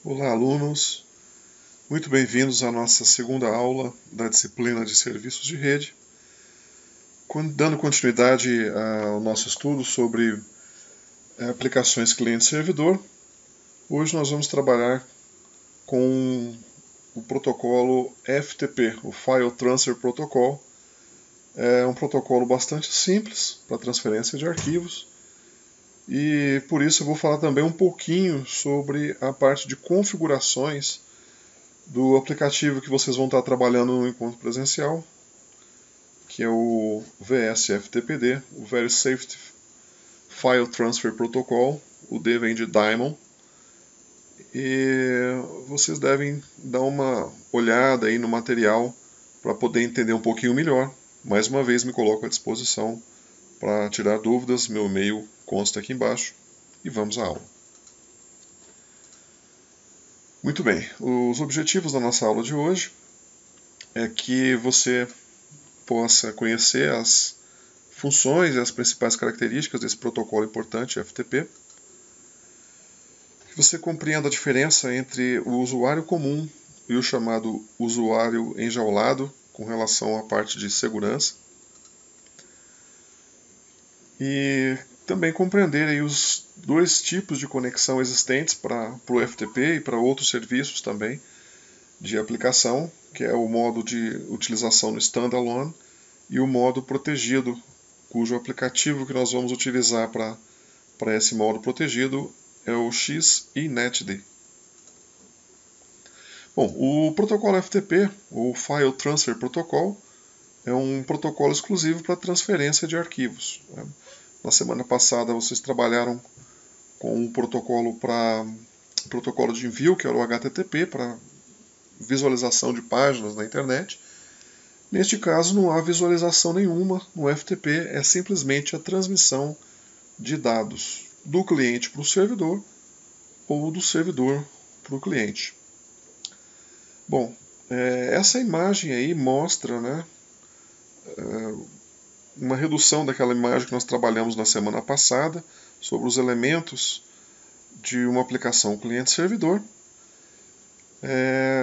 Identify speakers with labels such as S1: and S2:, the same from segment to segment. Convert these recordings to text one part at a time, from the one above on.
S1: Olá, alunos! Muito bem-vindos à nossa segunda aula da disciplina de Serviços de Rede. Dando continuidade ao nosso estudo sobre aplicações cliente-servidor, hoje nós vamos trabalhar com o protocolo FTP, o File Transfer Protocol. É um protocolo bastante simples para transferência de arquivos. E por isso eu vou falar também um pouquinho sobre a parte de configurações do aplicativo que vocês vão estar trabalhando no encontro presencial, que é o VSFTPD, o Very Safe File Transfer Protocol. O D vem de Daemon. E vocês devem dar uma olhada aí no material para poder entender um pouquinho melhor. Mais uma vez me coloco à disposição para tirar dúvidas. Meu e-mail consta aqui embaixo e vamos à aula. Muito bem, os objetivos da nossa aula de hoje é que você possa conhecer as funções e as principais características desse protocolo importante FTP, que você compreenda a diferença entre o usuário comum e o chamado usuário enjaulado com relação à parte de segurança, e também compreender aí os dois tipos de conexão existentes para o FTP e para outros serviços também de aplicação, que é o modo de utilização no standalone e o modo protegido, cujo aplicativo que nós vamos utilizar para esse modo protegido é o XINetD. Bom, o protocolo FTP, ou File Transfer Protocol, é um protocolo exclusivo para transferência de arquivos. Na semana passada vocês trabalharam com um protocolo de envio, que era o HTTP, para visualização de páginas na internet. Neste caso não há visualização nenhuma no FTP, é simplesmente a transmissão de dados do cliente para o servidor ou do servidor para o cliente. Bom, essa imagem aí mostra, uma redução daquela imagem que nós trabalhamos na semana passada sobre os elementos de uma aplicação cliente-servidor.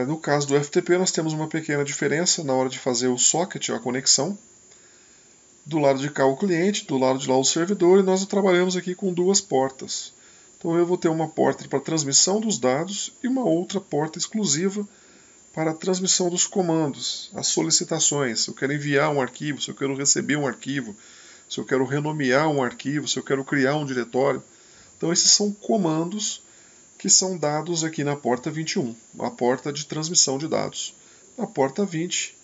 S1: No caso do FTP, nós temos uma pequena diferença na hora de fazer o socket, a conexão. Do lado de cá o cliente, do lado de lá o servidor, e nós trabalhamos aqui com duas portas. Então eu vou ter uma porta para transmissão dos dados e uma outra porta exclusiva para a transmissão dos comandos, as solicitações. Se eu quero enviar um arquivo, se eu quero receber um arquivo, se eu quero renomear um arquivo, se eu quero criar um diretório. Então esses são comandos que são dados aqui na porta 21, a porta de transmissão de dados. Na porta 20,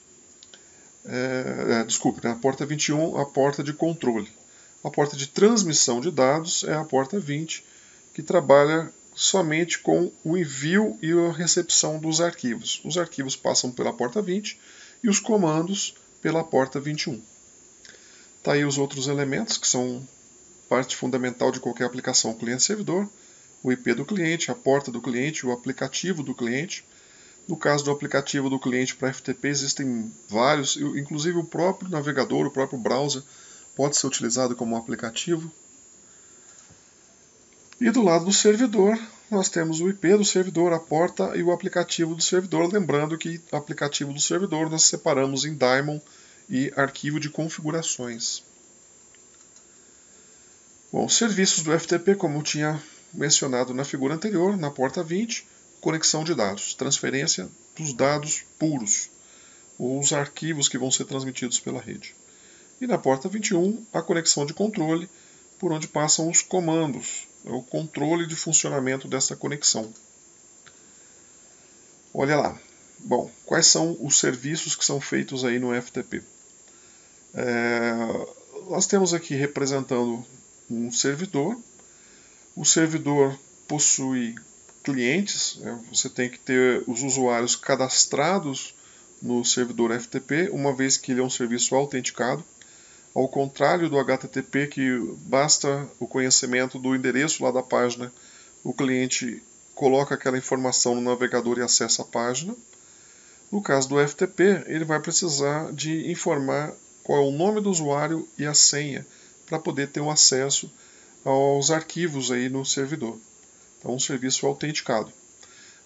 S1: na porta 21, a porta de controle. A porta de transmissão de dados é a porta 20, que trabalha somente com o envio e a recepção dos arquivos. Os arquivos passam pela porta 20 e os comandos pela porta 21. Tá aí os outros elementos que são parte fundamental de qualquer aplicação cliente-servidor. O IP do cliente, a porta do cliente, o aplicativo do cliente. No caso do aplicativo do cliente para FTP existem vários, inclusive o próprio navegador, o próprio browser pode ser utilizado como um aplicativo. E do lado do servidor, nós temos o IP do servidor, a porta e o aplicativo do servidor. Lembrando que o aplicativo do servidor nós separamos em daemon e arquivo de configurações. Bom, os serviços do FTP, como eu tinha mencionado na figura anterior, na porta 20, conexão de dados, transferência dos dados puros, ou os arquivos que vão ser transmitidos pela rede. E na porta 21, a conexão de controle, por onde passam os comandos, o controle de funcionamento dessa conexão. Olha lá. Bom, quais são os serviços que são feitos aí no FTP? Nós temos aqui representando um servidor. O servidor possui clientes, você tem que ter os usuários cadastrados no servidor FTP, uma vez que ele é um serviço autenticado. Ao contrário do HTTP, que basta o conhecimento do endereço lá da página, o cliente coloca aquela informação no navegador e acessa a página. No caso do FTP, ele vai precisar de informar qual é o nome do usuário e a senha para poder ter um acesso aos arquivos aí no servidor. Então, um serviço autenticado.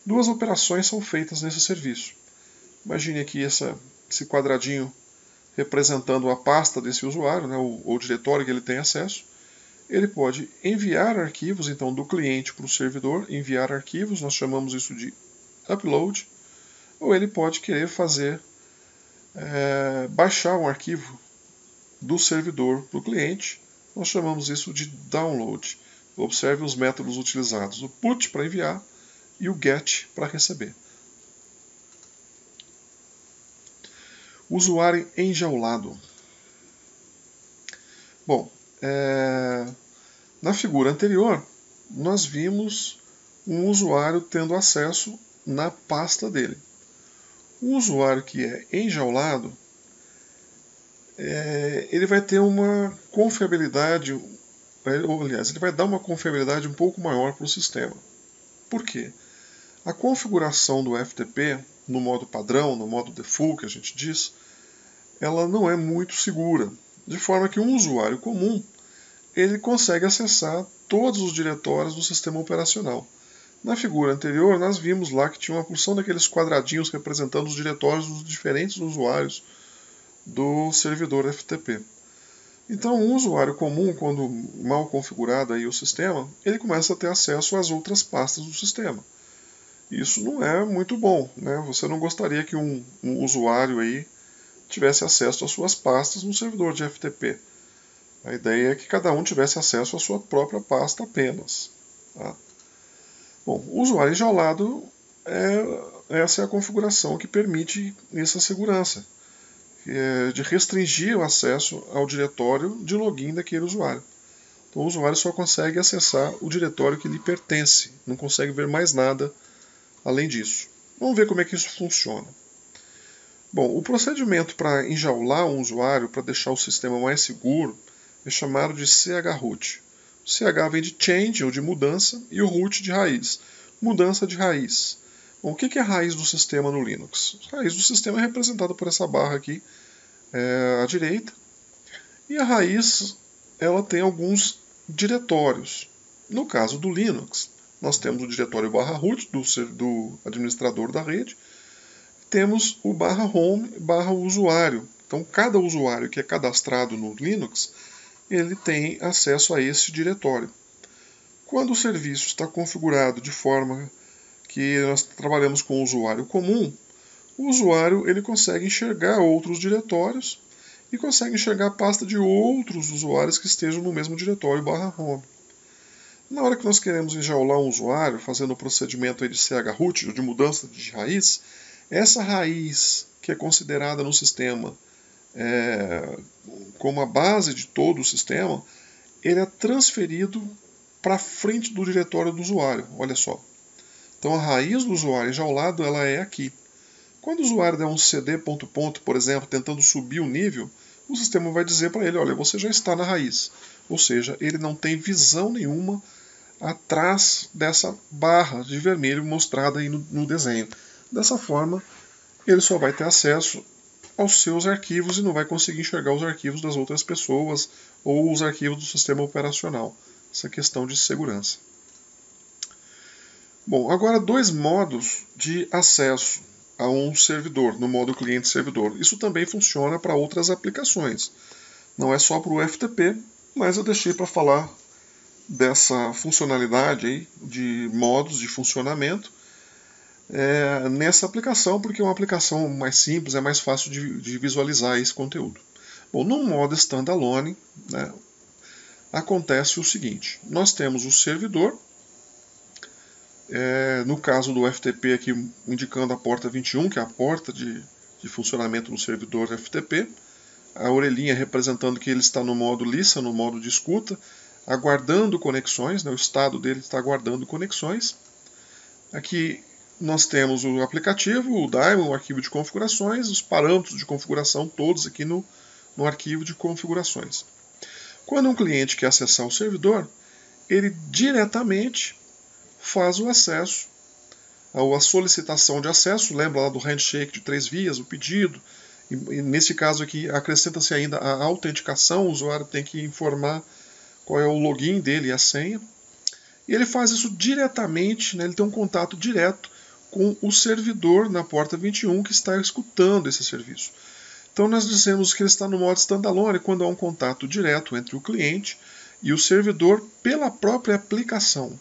S1: duas operações são feitas nesse serviço. Imagine aqui esse quadradinho representando a pasta desse usuário, né, o diretório que ele tem acesso. Ele pode enviar arquivos, então, do cliente para o servidor, enviar arquivos, nós chamamos isso de upload, ou ele pode querer baixar um arquivo do servidor para o cliente, nós chamamos isso de download. Observe os métodos utilizados, o put para enviar e o get para receber. Usuário enjaulado. Bom, na figura anterior, nós vimos um usuário tendo acesso na pasta dele. O usuário que é enjaulado, ele vai ter uma confiabilidade, ou aliás, ele vai dar uma confiabilidade um pouco maior para o sistema. Por quê? A configuração do FTP, no modo padrão, no modo default que a gente diz, ela não é muito segura, de forma que um usuário comum ele consegue acessar todos os diretórios do sistema operacional. Na figura anterior, nós vimos lá que tinha uma porção daqueles quadradinhos representando os diretórios dos diferentes usuários do servidor FTP. Então, um usuário comum, quando mal configurado aí o sistema, ele começa a ter acesso às outras pastas do sistema. Isso não é muito bom, né? Você não gostaria que um usuário aí tivesse acesso às suas pastas no servidor de FTP. A ideia é que cada um tivesse acesso à sua própria pasta apenas. Tá? Bom, o usuário enjaulado, essa é a configuração que permite essa segurança, de restringir o acesso ao diretório de login daquele usuário. Então o usuário só consegue acessar o diretório que lhe pertence, não consegue ver mais nada além disso. Vamos ver como é que isso funciona. Bom, o procedimento para enjaular um usuário, para deixar o sistema mais seguro, é chamado de chroot. O ch vem de change, ou de mudança, e o root de raiz, mudança de raiz. Bom, o que é a raiz do sistema no Linux? A raiz do sistema é representada por essa barra aqui à direita, e a raiz ela tem alguns diretórios. No caso do Linux, nós temos o diretório /root do administrador da rede, temos o /home /usuário. Então, cada usuário que é cadastrado no Linux, ele tem acesso a esse diretório. Quando o serviço está configurado de forma que nós trabalhamos com o usuário comum, o usuário ele consegue enxergar outros diretórios e consegue enxergar a pasta de outros usuários que estejam no mesmo diretório /home. Na hora que nós queremos enjaular um usuário, fazendo o procedimento aí de chroot, ou de mudança de raiz, essa raiz que é considerada no sistema como a base de todo o sistema, ele é transferido para frente do diretório do usuário. Olha só. Então a raiz do usuário enjaulado ela é aqui. Quando o usuário der um cd ... por exemplo, tentando subir o nível, o sistema vai dizer para ele, olha, você já está na raiz. Ou seja, ele não tem visão nenhuma atrás dessa barra de vermelho mostrada aí no desenho. Dessa forma, ele só vai ter acesso aos seus arquivos e não vai conseguir enxergar os arquivos das outras pessoas ou os arquivos do sistema operacional. Essa é questão de segurança. Bom, agora dois modos de acesso a um servidor, no modo cliente-servidor. Isso também funciona para outras aplicações. Não é só para o FTP, mas eu deixei para falar dessa funcionalidade aí, de modos de funcionamento, nessa aplicação, porque é uma aplicação mais simples, é mais fácil de visualizar esse conteúdo. Bom, no modo standalone, né, acontece o seguinte, nós temos o servidor, no caso do FTP aqui indicando a porta 21, que é a porta de funcionamento do servidor FTP, a orelhinha representando que ele está no modo listen, no modo de escuta, aguardando conexões, né, o estado dele está aguardando conexões. Aqui nós temos o aplicativo, o daemon, o arquivo de configurações, os parâmetros de configuração todos aqui no arquivo de configurações. Quando um cliente quer acessar o servidor, ele diretamente faz o acesso, a solicitação de acesso, lembra lá do handshake de 3 vias, o pedido, e nesse caso aqui acrescenta-se ainda a autenticação, o usuário tem que informar qual é o login dele e a senha, e ele faz isso diretamente, né, ele tem um contato direto com o servidor na porta 21 que está escutando esse serviço. Então nós dizemos que ele está no modo standalone quando há um contato direto entre o cliente e o servidor pela própria aplicação.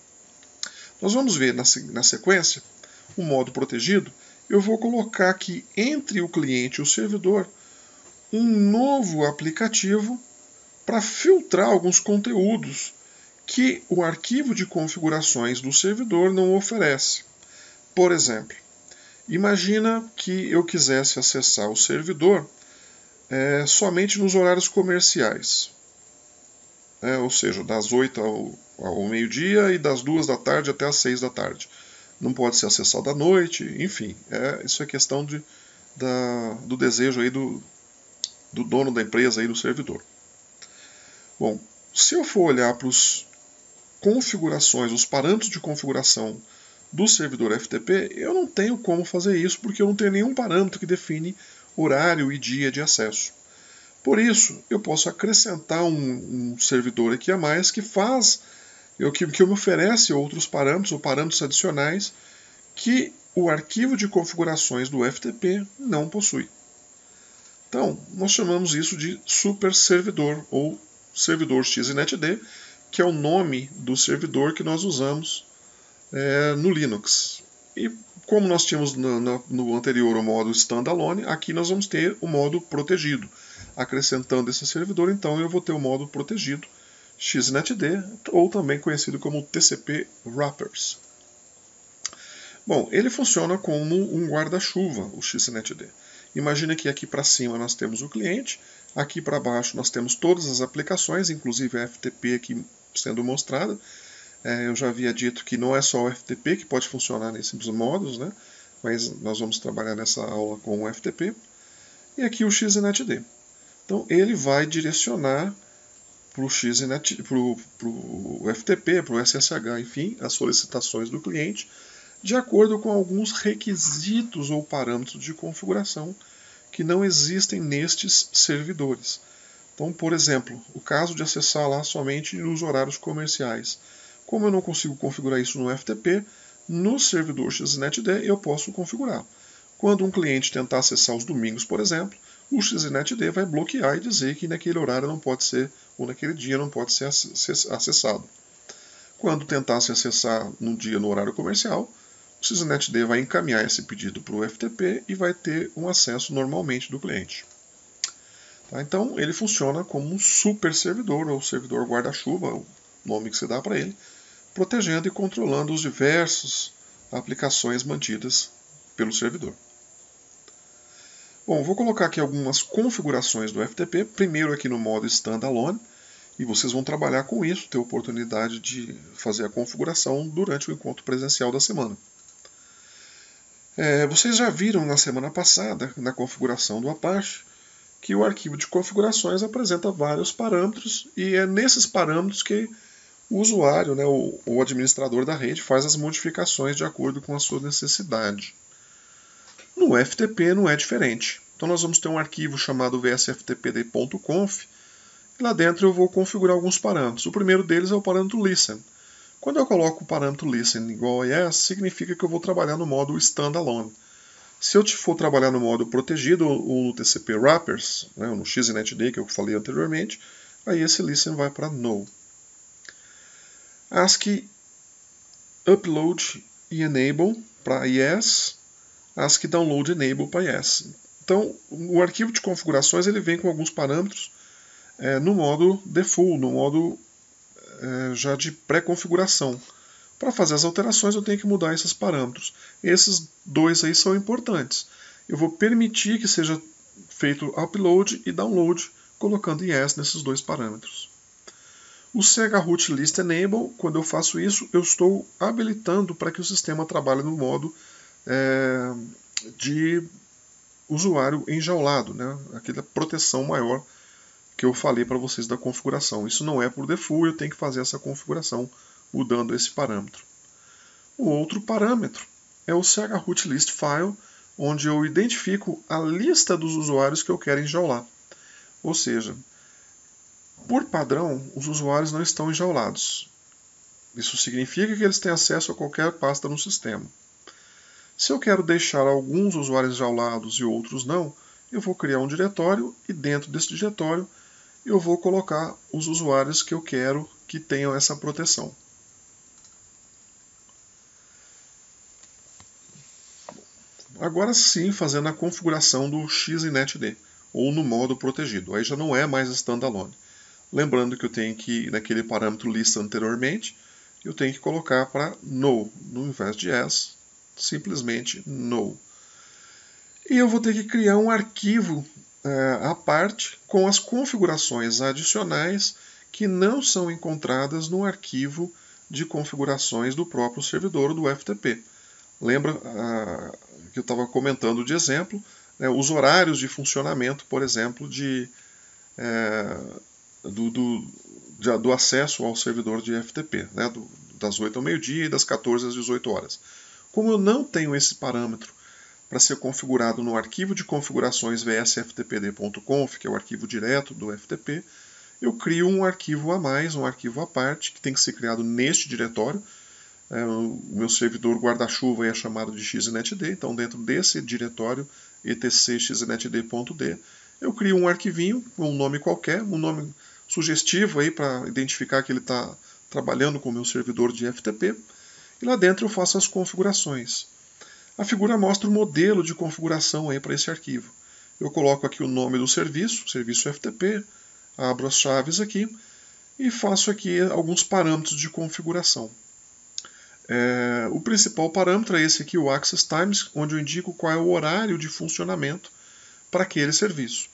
S1: Nós vamos ver na sequência o modo protegido. Eu vou colocar aqui entre o cliente e o servidor um novo aplicativo para filtrar alguns conteúdos que o arquivo de configurações do servidor não oferece. Por exemplo, imagina que eu quisesse acessar o servidor somente nos horários comerciais, ou seja, das 8 ao meio-dia e das 2 da tarde até as 6 da tarde. Não pode ser acessado à noite, enfim, isso é questão do desejo aí do dono da empresa, aí do servidor. Bom, se eu for olhar para os configurações, os parâmetros de configuração do servidor FTP, eu não tenho como fazer isso, porque eu não tenho nenhum parâmetro que define horário e dia de acesso. Por isso, eu posso acrescentar um servidor aqui a mais que me oferece outros parâmetros ou parâmetros adicionais que o arquivo de configurações do FTP não possui. Então, nós chamamos isso de super servidor ou servidor XNetD, que é o nome do servidor que nós usamos no Linux. E como nós tínhamos no anterior o modo standalone, aqui nós vamos ter o modo protegido. Acrescentando esse servidor, então eu vou ter o modo protegido XNetD, ou também conhecido como TCP Wrappers. Bom, ele funciona como um guarda-chuva, o XNetD. Imagina que aqui para cima nós temos o cliente, aqui para baixo nós temos todas as aplicações, inclusive a FTP aqui sendo mostrada. Eu já havia dito que não é só o FTP que pode funcionar nesses modos, né? Mas nós vamos trabalhar nessa aula com o FTP. E aqui o XNetD. Então ele vai direcionar para o FTP, para o SSH, enfim, as solicitações do cliente, de acordo com alguns requisitos ou parâmetros de configuração que não existem nestes servidores. Então, por exemplo, o caso de acessar lá somente nos horários comerciais. Como eu não consigo configurar isso no FTP, no servidor XNetD eu posso configurar. Quando um cliente tentar acessar os domingos, por exemplo, o XNetD vai bloquear e dizer que naquele horário não pode ser, ou naquele dia não pode ser acessado. Quando tentasse acessar no dia no horário comercial, o XNetD vai encaminhar esse pedido para o FTP e vai ter um acesso normalmente do cliente. Tá? Então ele funciona como um super servidor, ou servidor guarda-chuva, o nome que se dá para ele, protegendo e controlando as diversas aplicações mantidas pelo servidor. Bom, vou colocar aqui algumas configurações do FTP, primeiro aqui no modo standalone, e vocês vão trabalhar com isso, ter oportunidade de fazer a configuração durante o encontro presencial da semana. Vocês já viram na semana passada, na configuração do Apache, que o arquivo de configurações apresenta vários parâmetros, e é nesses parâmetros que o usuário, né, o administrador da rede, faz as modificações de acordo com a sua necessidade. No FTP não é diferente. Então nós vamos ter um arquivo chamado vsftpd.conf e lá dentro eu vou configurar alguns parâmetros. O primeiro deles é o parâmetro listen. Quando eu coloco o parâmetro listen igual a yes, significa que eu vou trabalhar no modo standalone. Se eu for trabalhar no modo protegido ou no TCP Wrappers, né, no XNetD que eu falei anteriormente, aí esse listen vai para no. ASCII upload e enable para yes, ASCII download enable para yes. Então, o arquivo de configurações ele vem com alguns parâmetros no modo default, no modo já de pré-configuração. Para fazer as alterações eu tenho que mudar esses parâmetros. Esses dois aí são importantes. Eu vou permitir que seja feito upload e download, colocando yes nesses dois parâmetros. O chroot list enable, quando eu faço isso, eu estou habilitando para que o sistema trabalhe no modo de usuário enjaulado, né? Aquela proteção maior que eu falei para vocês da configuração. Isso não é por default, eu tenho que fazer essa configuração mudando esse parâmetro. O outro parâmetro é o chroot list file, onde eu identifico a lista dos usuários que eu quero enjaular. Ou seja, por padrão, os usuários não estão enjaulados. Isso significa que eles têm acesso a qualquer pasta no sistema. Se eu quero deixar alguns usuários jaulados e outros não, eu vou criar um diretório e dentro desse diretório eu vou colocar os usuários que eu quero que tenham essa proteção. Agora sim, fazendo a configuração do XINETD, ou no modo protegido. Aí já não é mais standalone. Lembrando que eu tenho que, naquele parâmetro list anteriormente, eu tenho que colocar para no, no invés de yes, simplesmente no. E eu vou ter que criar um arquivo à parte com as configurações adicionais que não são encontradas no arquivo de configurações do próprio servidor do FTP. Lembra que eu estava comentando de exemplo, os horários de funcionamento, por exemplo, do acesso ao servidor de FTP, das 8 ao meio-dia e das 14 às 18 horas. Como eu não tenho esse parâmetro para ser configurado no arquivo de configurações vsftpd.conf, que é o arquivo direto do FTP, eu crio um arquivo a mais, um arquivo à parte, que tem que ser criado neste diretório. O meu servidor guarda-chuva é chamado de XNetD, então dentro desse diretório etc xnetd.d, eu crio um arquivinho com um nome qualquer, um nome sugestivo aí para identificar que ele está trabalhando com o meu servidor de FTP, e lá dentro eu faço as configurações. A figura mostra o modelo de configuração aí para esse arquivo. Eu coloco aqui o nome do serviço, serviço FTP, abro as chaves aqui e faço aqui alguns parâmetros de configuração. O principal parâmetro é esse aqui, o Access Times, onde eu indico qual é o horário de funcionamento para aquele serviço.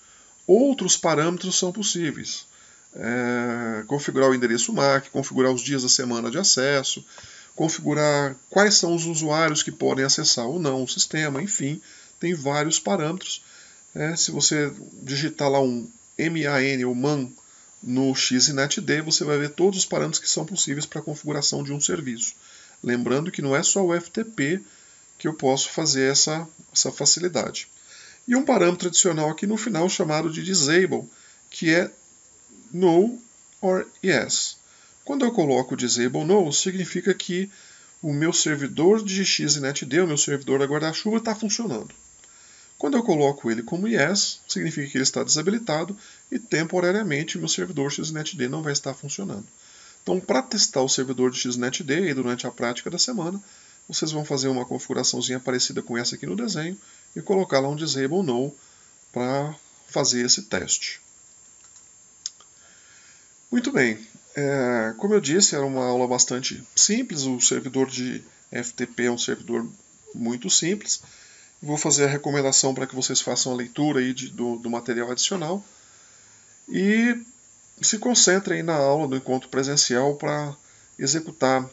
S1: Outros parâmetros são possíveis. Configurar o endereço MAC, configurar os dias da semana de acesso, configurar quais são os usuários que podem acessar ou não o sistema, enfim, tem vários parâmetros. Se você digitar lá um MAN ou MAN no XNetD, você vai ver todos os parâmetros que são possíveis para a configuração de um serviço. Lembrando que não é só o FTP que eu posso fazer essa facilidade. E um parâmetro adicional aqui no final chamado de Disable, que é No or Yes. Quando eu coloco Disable No, significa que o meu servidor de XNetD, o meu servidor da guarda-chuva, está funcionando. Quando eu coloco ele como Yes, significa que ele está desabilitado e temporariamente o meu servidor XNetD não vai estar funcionando. Então, para testar o servidor de XNetD e durante a prática da semana, vocês vão fazer uma configuraçãozinha parecida com essa aqui no desenho e colocar lá um Disable No para fazer esse teste. Muito bem, como eu disse, era uma aula bastante simples, o servidor de FTP é um servidor muito simples. Vou fazer a recomendação para que vocês façam a leitura aí do material adicional e se concentrem na aula do encontro presencial para executar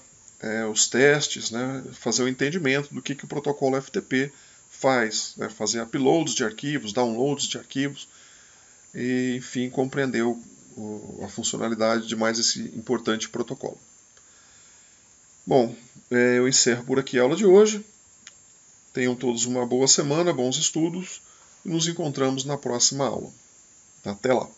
S1: os testes, fazer o entendimento do que o protocolo FTP faz, fazer uploads de arquivos, downloads de arquivos e, enfim, compreender a funcionalidade de mais esse importante protocolo. Bom, eu encerro por aqui a aula de hoje. Tenham todos uma boa semana, bons estudos e nos encontramos na próxima aula. Até lá!